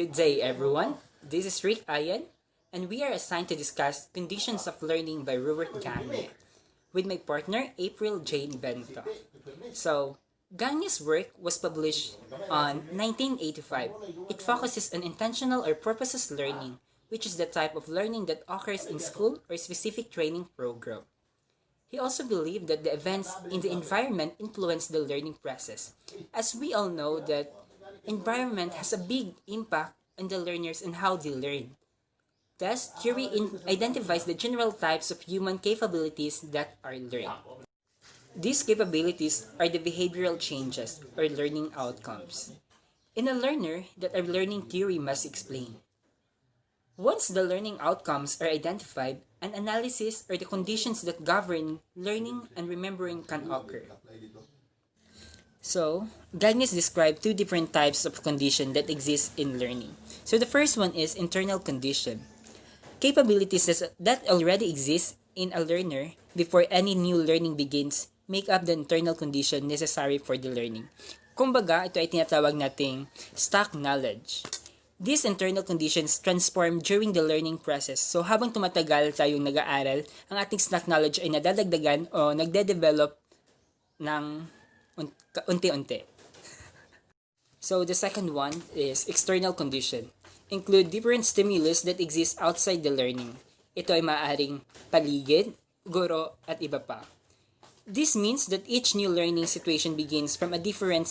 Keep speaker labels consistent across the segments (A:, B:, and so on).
A: Good day, everyone. This is Rick Ayan, and we are assigned to discuss Conditions of Learning by Robert Gagne with my partner, April Jane Bento. So, Gagne's work was published on 1985. It focuses on intentional or purposeless learning, which is the type of learning that occurs in school or specific training program. He also believed that the events in the environment influence the learning process. As we all know that environment has a big impact on the learners and how they learn. Thus, theory identifies the general types of human capabilities that are learned. These capabilities are the behavioral changes or learning outcomes in a learner that a learning theory must explain. Once the learning outcomes are identified, an analysis or the conditions that govern learning and remembering can occur. So, Gagne described two different types of condition that exist in learning. So the first one is internal condition. Capabilities that already exist in a learner before any new learning begins make up the internal condition necessary for the learning. Kumbaga, ito ay tinatawag nating stock knowledge. These internal conditions transform during the learning process. So habang tumatagal tayong nag-aaral, ang ating stock knowledge ay nadadagdagan o nagde-develop ng unti-unti. So the second one is external condition. Include different stimulus that exist outside the learning. Ito ay maaaring paligid, guro, at iba pa. This means that each new learning situation begins from a different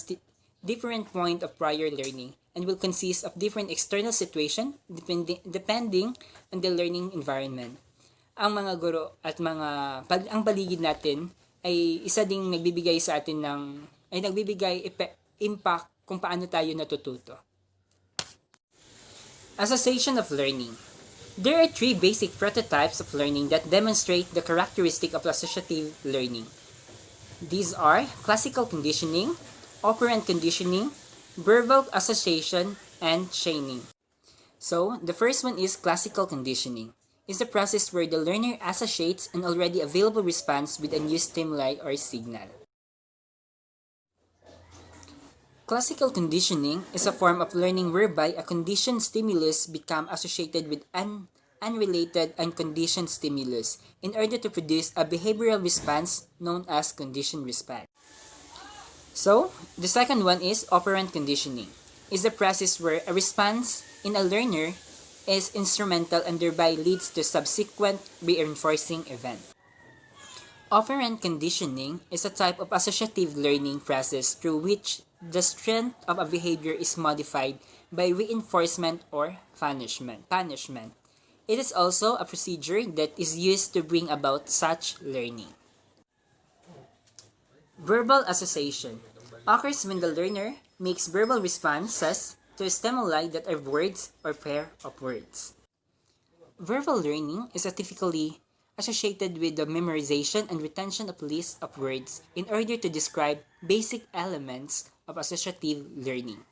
A: point of prior learning and will consist of different external situation depending on the learning environment. Ang mga guro at ang paligid natin ay isa ding nagbibigay sa atin nagbibigay impact kung paano tayo natututo. Association of learning. There are three basic prototypes of learning that demonstrate the characteristic of associative learning. These are classical conditioning, operant conditioning, verbal association, and chaining. So, the first one is classical conditioning. It's the process where the learner associates an already available response with a new stimuli or signal. Classical conditioning is a form of learning whereby a conditioned stimulus becomes associated with an unrelated unconditioned stimulus in order to produce a behavioral response known as conditioned response. So, the second one is operant conditioning. It's the process where a response in a learner is instrumental and thereby leads to subsequent reinforcing event. Operant conditioning is a type of associative learning process through which the strength of a behavior is modified by reinforcement or punishment. It is also a procedure that is used to bring about such learning. Verbal association occurs when the learner makes verbal responses to stimuli that are words or pair of words. Verbal learning is typically associated with the memorization and retention of lists of words in order to describe basic elements of associative learning.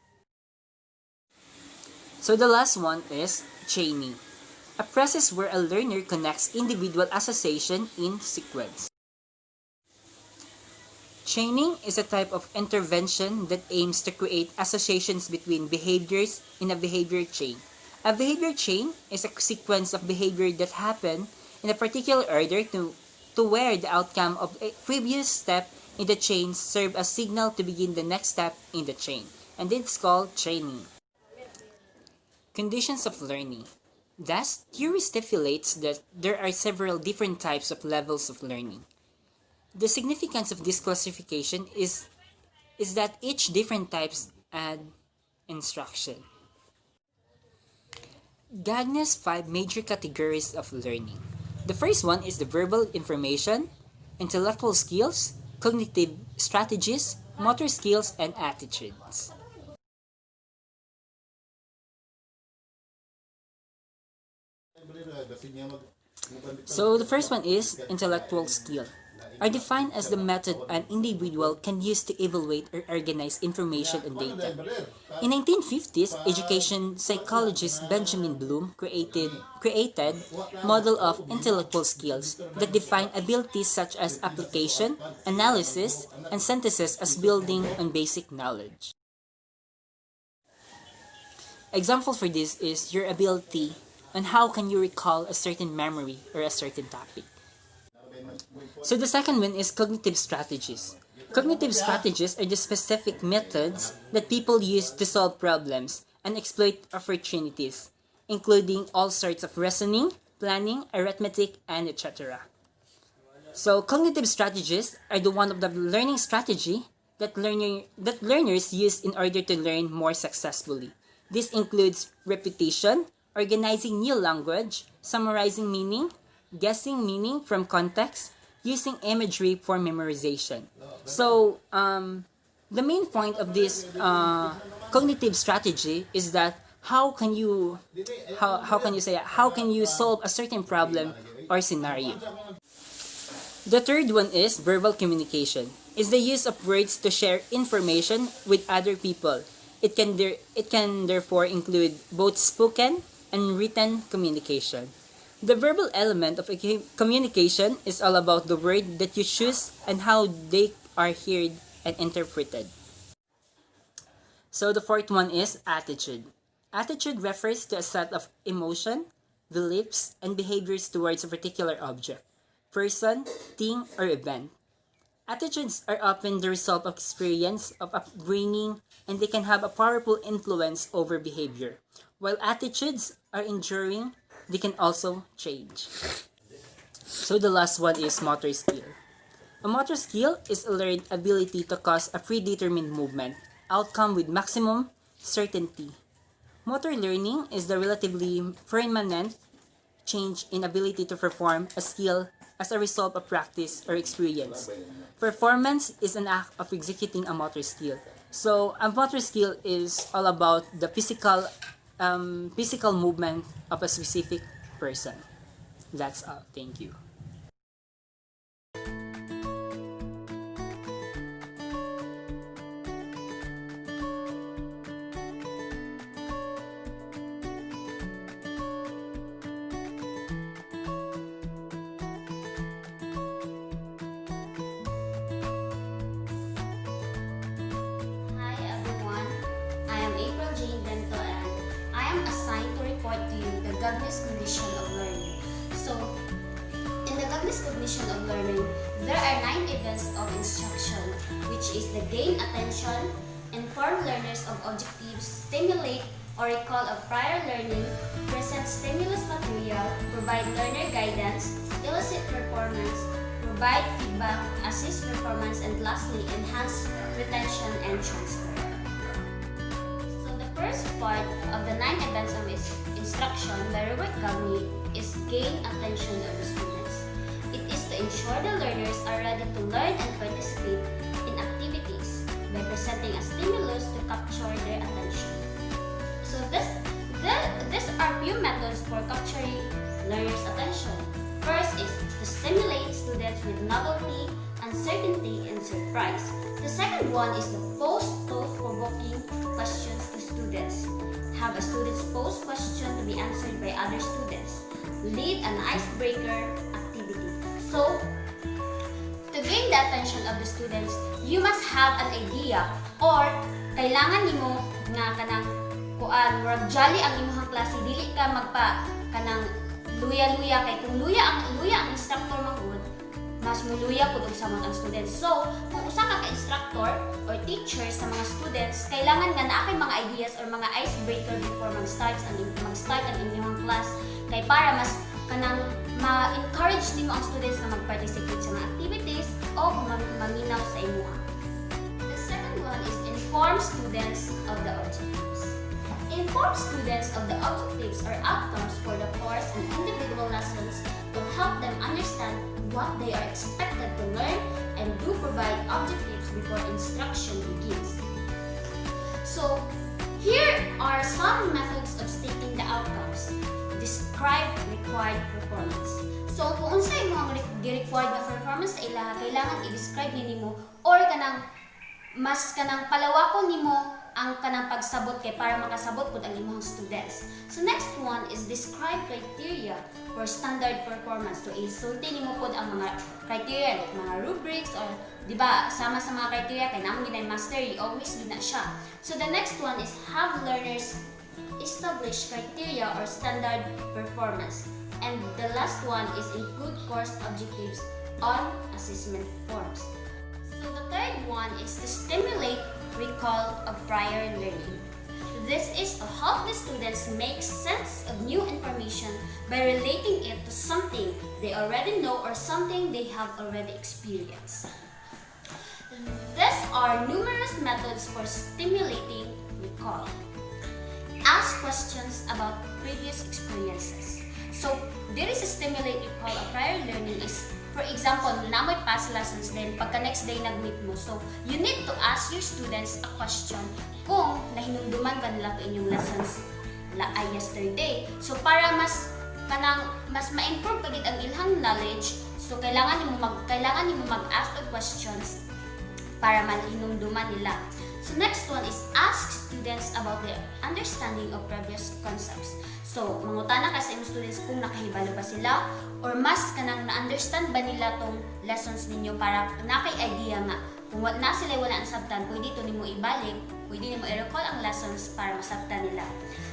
A: So the last one is chaining, a process where a learner connects individual association in sequence. Chaining is a type of intervention that aims to create associations between behaviors in a behavior chain. A behavior chain is a sequence of behavior that happen in a particular order to where the outcome of a previous step in the chain serve as signal to begin the next step in the chain, and it's called chaining. Conditions of learning. Thus, theory stipulates that there are several different types of levels of learning. The significance of this classification is that each different types add instruction. Gagne's 5 major categories of learning. The first one is the verbal information, intellectual skills, cognitive strategies, motor skills, and attitudes. So the first one is intellectual skill. Are defined as the method an individual can use to evaluate or organize information and data. In 1950s, education psychologist Benjamin Bloom created model of intellectual skills that define abilities such as application, analysis, and synthesis as building on basic knowledge. Example for this is your ability on how can you recall a certain memory or a certain topic. So the second one is cognitive strategies. Cognitive strategies are the specific methods that people use to solve problems and exploit opportunities, including all sorts of reasoning, planning, arithmetic, and etc. So cognitive strategies are the one of the learning strategy that learners use in order to learn more successfully. This includes repetition, organizing new language, summarizing meaning, guessing meaning from context, using imagery for memorization. So, the main point of this cognitive strategy is that how can you solve a certain problem or scenario. The third one is verbal communication. It's the use of words to share information with other people. It can therefore include both spoken and written communication. The verbal element of a communication is all about the word that you choose and how they are heard and interpreted. So the fourth one is attitude. Attitude refers to a set of emotion, beliefs, and behaviors towards a particular object, person, thing, or event. Attitudes are often the result of experience, of upbringing, and they can have a powerful influence over behavior. While attitudes are enduring, they can also change. So the last one is motor skill. A motor skill is a learned ability to cause a predetermined movement, outcome with maximum certainty. Motor learning is the relatively permanent change in ability to perform a skill as a result of practice or experience. Performance is an act of executing a motor skill. So a motor skill is all about the physical movement of a specific person. That's all. Thank you.
B: Hi everyone, I am April Jane Bento and I am assigned to report to you the Gagne's condition of learning. So, in the Gagne's condition of learning, there are 9 events of instruction, which is the gain attention, inform learners of objectives, stimulate or recall of prior learning, present stimulus material, provide learner guidance, elicit performance, provide feedback, assist performance, and lastly, enhance retention and transfer. So the first part of the 9 events of instruction by Robert Gagne is gain attention of the students. It is to ensure the learners are ready to learn and participate in activities by presenting a stimulus to capture their attention. So these are few methods for capturing learners' attention. First is to stimulate students with novelty, uncertainty, and surprise. The second one is to pose thought-provoking questions to students. Have a students pose question to be answered by other students. Lead an icebreaker activity. So, to gain the attention of the students, you must have an idea or kailangan nimo nga kanang kuan murag jolly ang imong klase dili ka magpa kanang luya-luya kay kung luya ang instructor magud mas muluya pud og samot ang students. So, kung usa ka instructor or teacher sa mga students, kailangan nga naa kay mga ideas or mga icebreaker before mag-start ang inyong class kay para mas kanang ma-encourage nimo ang students na mag-participate sa mga activities o maminaw sa imuha. The second one is inform students of the objectives. Inform students of the objectives or outcomes for the course and individual lessons will help them understand what they are expected to learn and do provide objectives before instruction begins. So, here are some methods of stating the outcomes. Describe required performance. So, kung unsa imong gi-required na performance sa ilaha, kailangan i-describe nimo or mas kanang palawakon nimo ang kanang pagsabot kay para makasabot pud ang imong students. So next one is describe criteria for standard performance. So isulti nimo pud ang mga criteria like mga rubrics or di ba sama sa mga criteria kay namo ginay mastery always gid na siya. So the next one is have learners establish criteria or standard performance. And the last one is include course objectives on assessment forms. So the third one is to stimulate recall of prior learning. This is to help the students make sense of new information by relating it to something they already know or something they have already experienced. These are numerous methods for stimulating recall. Ask questions about previous experiences. So, there is a stimulate recall of prior learning is, for example, namoy past lessons din, pagka next day nag-meet mo. So, you need to ask your students a question kung nahinumduman ba nila to inyong lessons yesterday. So, para mas ma-improve pagid ang ilang knowledge, so kailangan nimo mag-ask of questions para mahinumduman nila. So next one is ask students about their understanding of previous concepts. So, mangutana ka sa imong students kung nakahibalo ba sila or mas kanang na-understand ba nila tong lessons ninyo para nakay idea nga kung wala ang sabtan, pwede ito nimo ibalik, pwede nimo i-recall ang lessons para masabtan nila.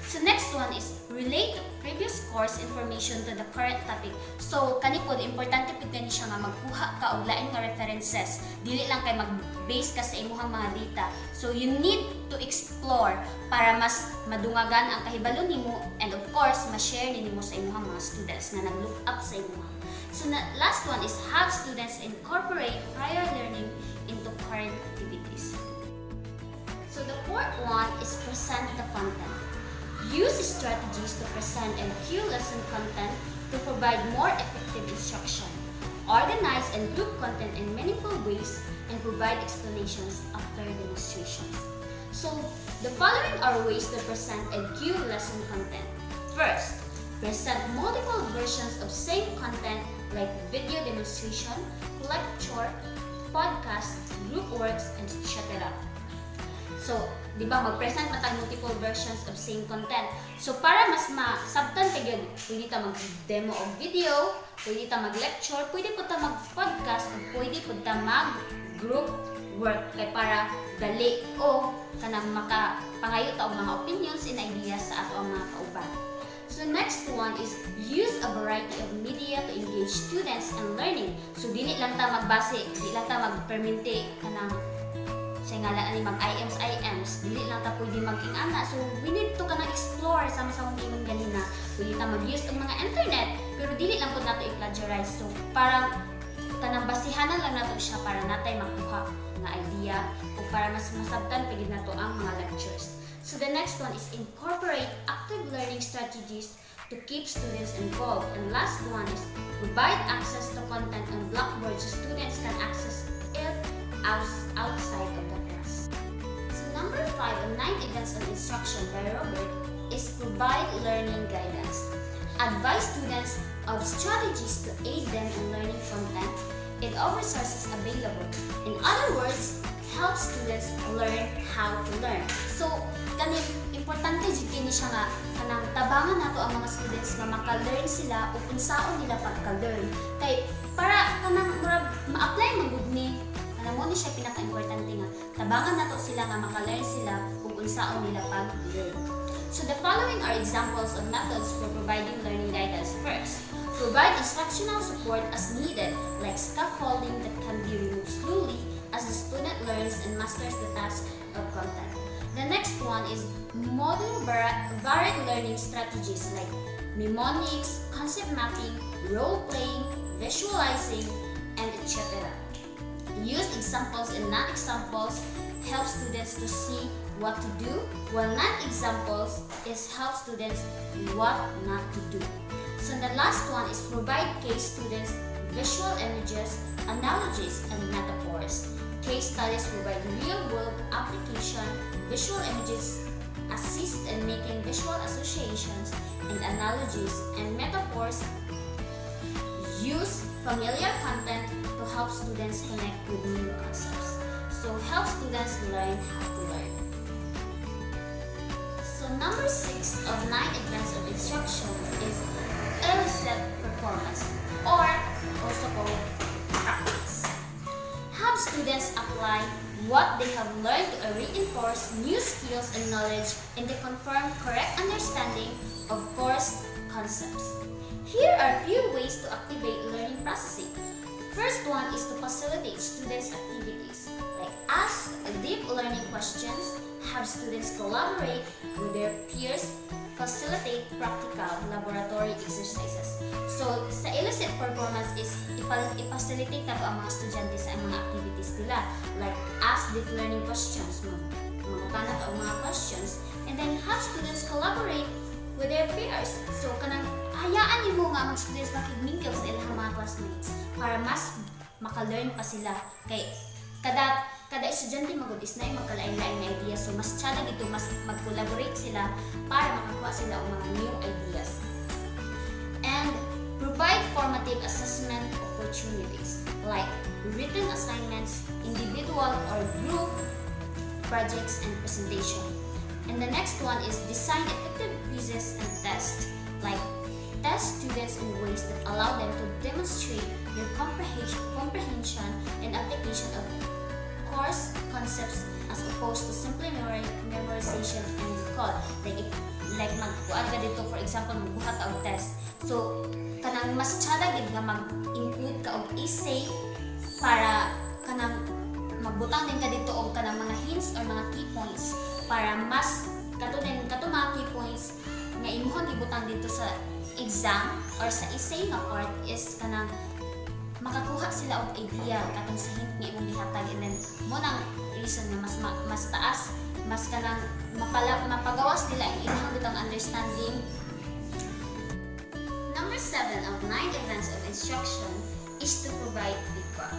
B: So next one is relate previous course information to the current topic. So kani pod importante pud kani siya nga magkuha ka og lain nga references. Dili lang kay mag-base ka sa imong mga data. So you need to explore para mas madungagan ang kahibalo nimo and of course ma-share nimo sa imong mga students na nag-look up sa imong. So last one is have students incorporate prior learning into current activities. So the fourth one is present the content. Use strategies to present and cue lesson content to provide more effective instruction. Organize and group content in meaningful ways and provide explanations after demonstrations. So, the following are ways to present and cue lesson content. First, present multiple versions of same content like video demonstration, lecture, podcast, group works, and etc. So, di ba, mag-present matag multiple versions of same content. So, para mas masabtan ka yun, pwede ta mag-demo of video, pwede ta mag-lecture, pwede po ta mag-podcast, o pwede po ta mag-group work kay para dali o kanang makapangayo ta og mga opinions and ideas sa ato ang mga kauban. So next one is use a variety of media to engage students in learning. So dili lang ta magbase, dili lang ta magpermente kanang sa ngala ani mag-IMs, dili lang ta pwede mag-ingana. So we need to kanang explore sama-sama ningon ganina. Pwede ta mag-use ang mga internet, pero dili lang pud nato i-plagiarize. So parang kanang basihanan lang nato siya para natay makuha nga idea o para mas masabtan pagid nato ang mga lectures. So the next one is incorporate active learning strategies to keep students involved. And last one is provide access to content on Blackboard so students can access it outside of the class. So number 5 on 9 events of instruction by Robert is provide learning guidance. Advise students of strategies to aid them in learning content and of resources available. In other words, help students learn how to learn. So, kanang importante jud kini siya nga kanang tabangan nato ang mga students nga maka-learn sila o unsaon nila pagka-learn. Kay para kanang ma-apply man gud ni kanang mo ni siya pinaka-importante nga tabangan nato sila nga maka-learn sila ug unsaon nila pag-learn. So the following are examples of methods for providing learning guidance. First, provide instructional support as needed, like scaffolding that can be removed slowly as the student learns and masters the task of content. The next one is model varied learning strategies like mnemonics, concept mapping, role-playing, visualizing, and etc. Use examples and non-examples help students to see what to do, while non-examples is help students what not to do. So the last one is provide case students visual images, analogies, and metaphors. Case studies provide real-world application, visual images assist in making visual associations and analogies, and metaphors use familiar content to help students connect with new concepts. So help students learn how to learn. So number 6 of 9 events of instruction is elicit performance, or also called practice. Have students apply what they have learned or reinforce new skills and knowledge, and they confirm correct understanding of course concepts. Here are a few ways to activate learning processing. First one is to facilitate students' activities, like ask deep learning questions, have students collaborate with their peers, facilitate practical laboratory exercises. So, sa illicit performance is i-facilitate na ang mga estudyante sa mga activities nila, like ask deep learning questions, magkana ang mga questions, and then have students collaborate with their peers. So, kanang hayaan mo nga mga students makigmingle sa ilang mga classmates para mas maka-learn pa sila. Kay kada estudyante magud is na magkalain-lain na ideas, so mas tiyaga dito mas mag-collaborate sila para makakuha sila ng mga new ideas. And provide formative assessment opportunities like written assignments, individual or group projects, and presentation. And the next one is design effective quizzes and tests, like test students in ways that allow them to demonstrate their comprehension and application of course concepts as opposed to simply memorization and recall. Like magkuan ka dito, for example, magbuhat og test. So, kanang mas tiyaga gid nga mag-include ka og essay para kanang magbutang din ka dito og kanang mga hints or mga key points para mas kato mga key points nga imong gibutang dito sa exam or sa essay nga part is kanang makakuha sila og idea katong sa hint nga imong gihatag, and then mo nang reason nga mas taas, mas kanang mapagawas nila ang ilang bitang understanding. Number 7 of 9 events of instruction is to provide feedback.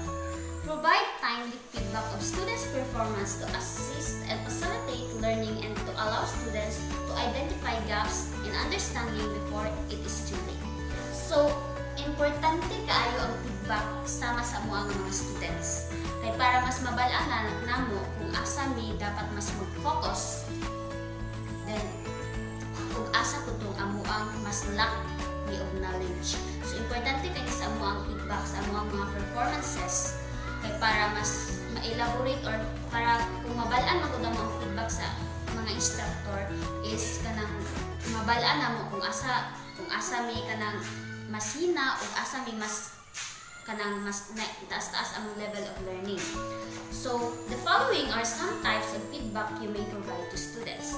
B: Provide timely feedback of students' performance to assist and facilitate learning and to allow students to identify gaps in understanding before it is too late. So, importante kaayo ang feedback sama sa amo ang mga students. Kay para mas mabalaan namo kung asa mi dapat mas mag-focus, then kung asa ko tong amo ang mas lack ni of knowledge. So, importante kay sa amo ang feedback sa amo ang mga performances kay para mas ma-elaborate or para kung mabalaan mo ang feedback sa mga instructor is kanang mabalaan namo kung asa mi kanang mas hina o asa mi mas kanang mas taas-taas ang level of learning. So, the following are some types of feedback you may provide to students.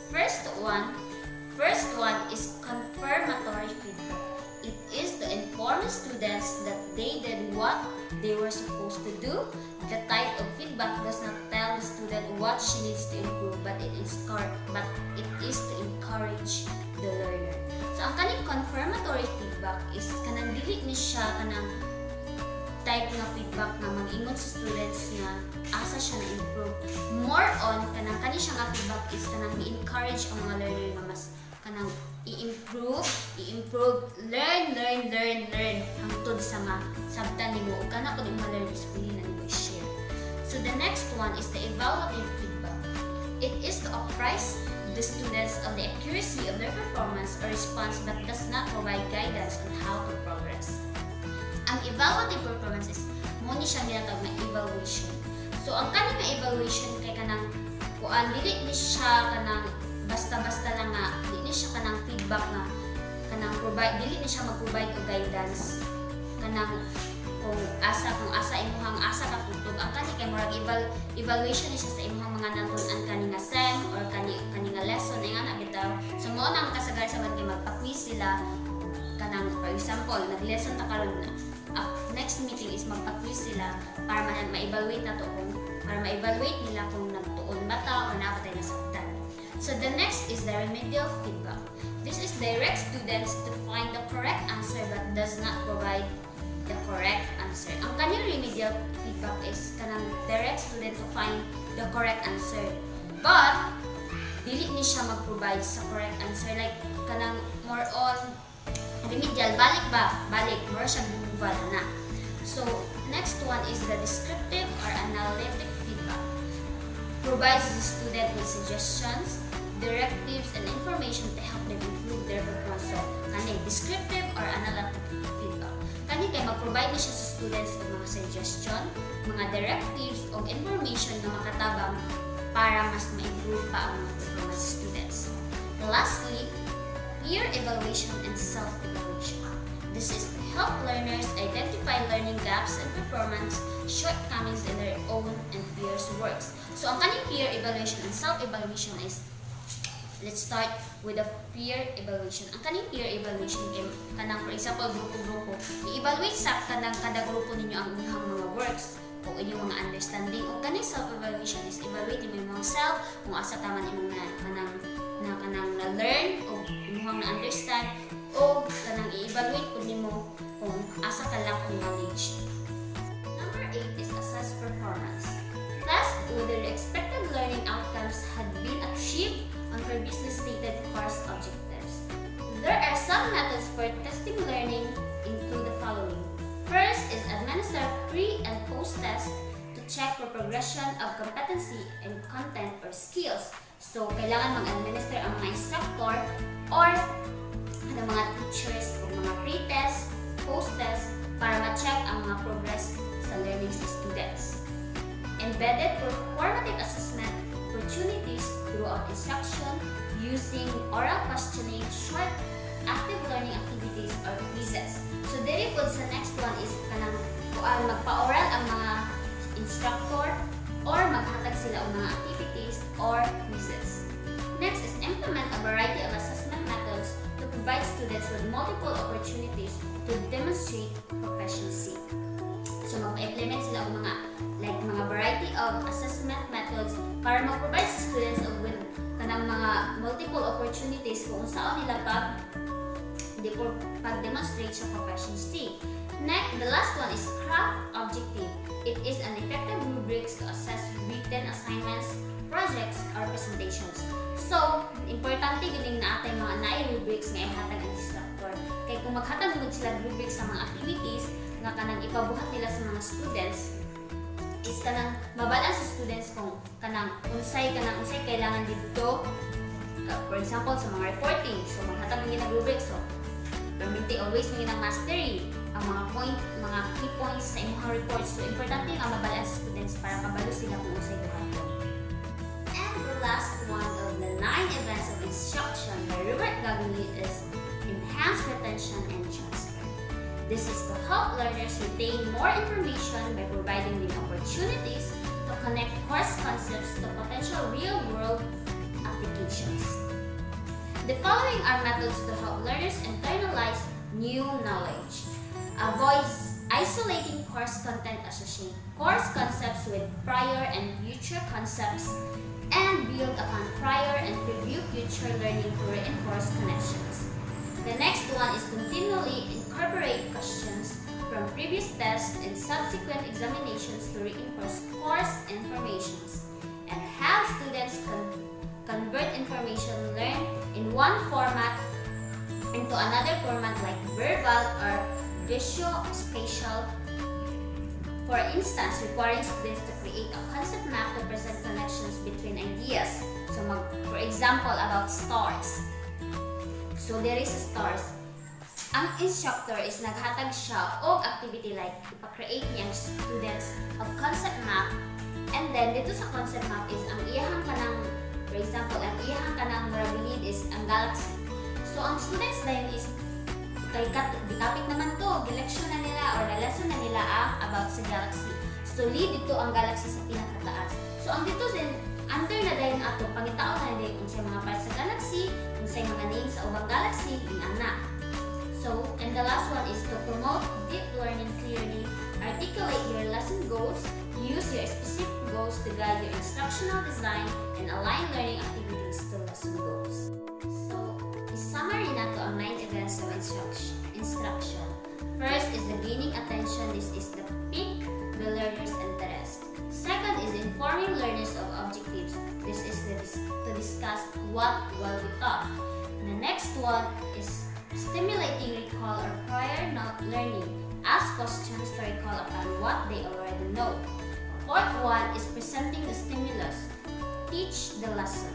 B: First one is confirmatory feedback. It is to inform students that they did what they were supposed to do. The type of feedback does not tell the student what she needs to improve, but it is to encourage the learner. So, ang kaning confirmatory feedback is kanang dili ni siya kanang type nga feedback na mag-ingon sa students nga asa siya na improve. More on kanang kani siya nga feedback is kanang i-encourage ang mga learner nga mas kanang i-improve, learn hangtod sa nga sabtan nimo ug kana pud imong learners pili na nimo share. So the next one is the evaluative feedback. It is to apprise the students of the accuracy of their performance or response but does not provide guidance on how to progress. Ang evaluative performance is mo ni siya ginatawag na evaluation. So ang kanang evaluation kay kanang kuan dili ni siya kanang basta-basta lang nga dili ni siya kanang feedback nga kanang provide dili ni siya mag-provide og guidance kanang kung asa imuhang asa ka tutog ang kani kay murag evaluation ni siya sa imuhang mga natun-an kani nga sem or kani nga lesson ay nga na bitaw. So mo nang kasagay sa man kay magpa-quiz sila kanang for example nag-lesson ta karon na next meeting is magpa-quiz sila para ma-evaluate na to para ma-evaluate nila kung nagtuon ba ta or napatay na sabtan. So the next is the remedial feedback. This is direct students to find the correct answer but does not provide the correct answer. Ang kanyang remedial feedback is kanang direct student to find the correct answer. But dili ni siya mag-provide sa correct answer, like kanang more on remedial balik more siya bubal na. So next one is the descriptive or analytic feedback. Provides the student with suggestions, directives, and information to help them improve their performance. So kani descriptive or analytic feedback kani kay mag-provide ni siya sa students ng mga suggestion, mga directives o information na makatabang para mas ma-improve pa ang mga performance students. Lastly, peer evaluation and self-evaluation. This is to help learners identify learning gaps and performance shortcomings in their own and peers' works. So, ang kaning peer evaluation and self-evaluation is, let's start with the peer evaluation. Ang kaning peer evaluation kay kanang, for example, grupo-grupo, i-evaluate sa kada grupo ninyo ang inyong mga works o inyong mga understanding. O kaning self-evaluation is evaluate mo yung mga self kung asa tama imong kanang na-learn o inyong na-understand o kanang i-evaluate po nimo kung asa ka lack of knowledge. Number 8 is assess performance. Test whether the expected learning outcomes had been achieved on previously stated course objectives. There are some methods for testing learning include the following. First is administer pre- and post-test to check for progression of competency and content or skills. So, kailangan mag-administer ang mga instructor or ang mga teachers o mga pre-test, post-test para ma-check ang mga progress sa learning sa students. Embedded formative assessment opportunities throughout instruction using oral questioning, short active learning activities or quizzes. So, dili po sa next one is kanang magpa-oral ang mga instructor or maghatag sila ang mga activities or quizzes. Next is implement a variety of assessment methods to provide students with multiple opportunities to demonstrate proficiency. So, mag-implement sila ang mga variety of assessment methods para mag-provide sa students with kanang mga multiple opportunities kung saan nila pag-demonstrate sa proficiency. Next, the last one is craft objective. It is an effective rubrics to assess written assignments, projects, or presentations. So, importante gining na atay mga rubrics nga ihatag ang instructor. Kay kung maghatag mo sila rubrics sa mga activities nga kanang ipabuhat nila sa mga students, is kanang mabalaan sa students kung kanang unsay kailangan dito. For example, sa mga reporting, so maghatag ng rubrics, so permitting always may mastery ang mga key points sa imong reports. So, importante ang mabalaan sa students para kabalo sila kung unsay buhaton. And the last one of the 9 events of instruction by Robert Gagne is enhance retention and transfer. This is to help learners retain more information by providing them opportunities to connect course concepts to potential real-world applications. The following are methods to help learners internalize new knowledge. Avoid isolating course content, associate course concepts with prior and future concepts, and build upon prior and preview future learning to reinforce connections. The next one is continually incorporate questions from previous tests and subsequent examinations to reinforce course informations, and have students convert information learned in one format into another format like verbal or visual spatial. For instance, requiring students to create a concept map to present connections between ideas. So, for example, about stars. So, there is stars. Ang instructor is naghatag siya og activity like ipa-create niyang students of concept map, and then dito sa concept map is ang iyahang kanang, for example, ang iyahang kanang murabilid is ang galaxy. So, ang students dahil is dikapit naman to, gileksyon na nila or na-lesson na nila about sa galaxy. So, lead dito ang galaxy sa pinakataas. So, ang dito din, under na dahil ato, pangitaon na dahil unsay mga parts sa galaxy, unsay mga names sa ubang galaxy, inana. So, and the last one is to promote deep learning clearly, articulate your lesson goals, use your specific goals to guide your instructional design, and align learning activities to lesson goals. So, summary na to ang 9 events of instruction. First is the gaining attention. This is the pique the learner's interest. Second is informing learners of objectives. This is to discuss what will be taught. The next one is stimulating recall or prior learning. Ask questions to recall upon what they already know. Fourth one is presenting the stimulus. Teach the lesson.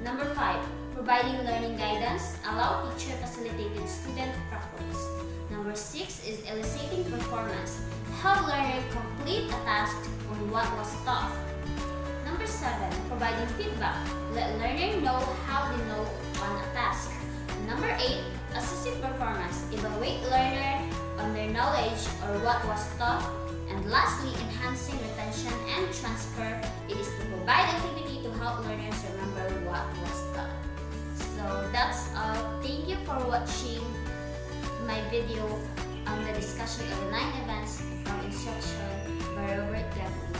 B: Number 5, providing learning guidance. Allow teacher-facilitated student practice. Number 6 is eliciting performance. Help learner complete a task on what was taught. Number 7. Providing feedback. Let learner know how they know on a task. Number 8. Assessing performance. Evaluate learner on their knowledge or what was taught. And lastly, enhancing retention and transfer. It is to provide activity to help learners remember what was taught. So that's all. Thank you for watching my video on the discussion of the 9 events from instruction by Robert Gagne.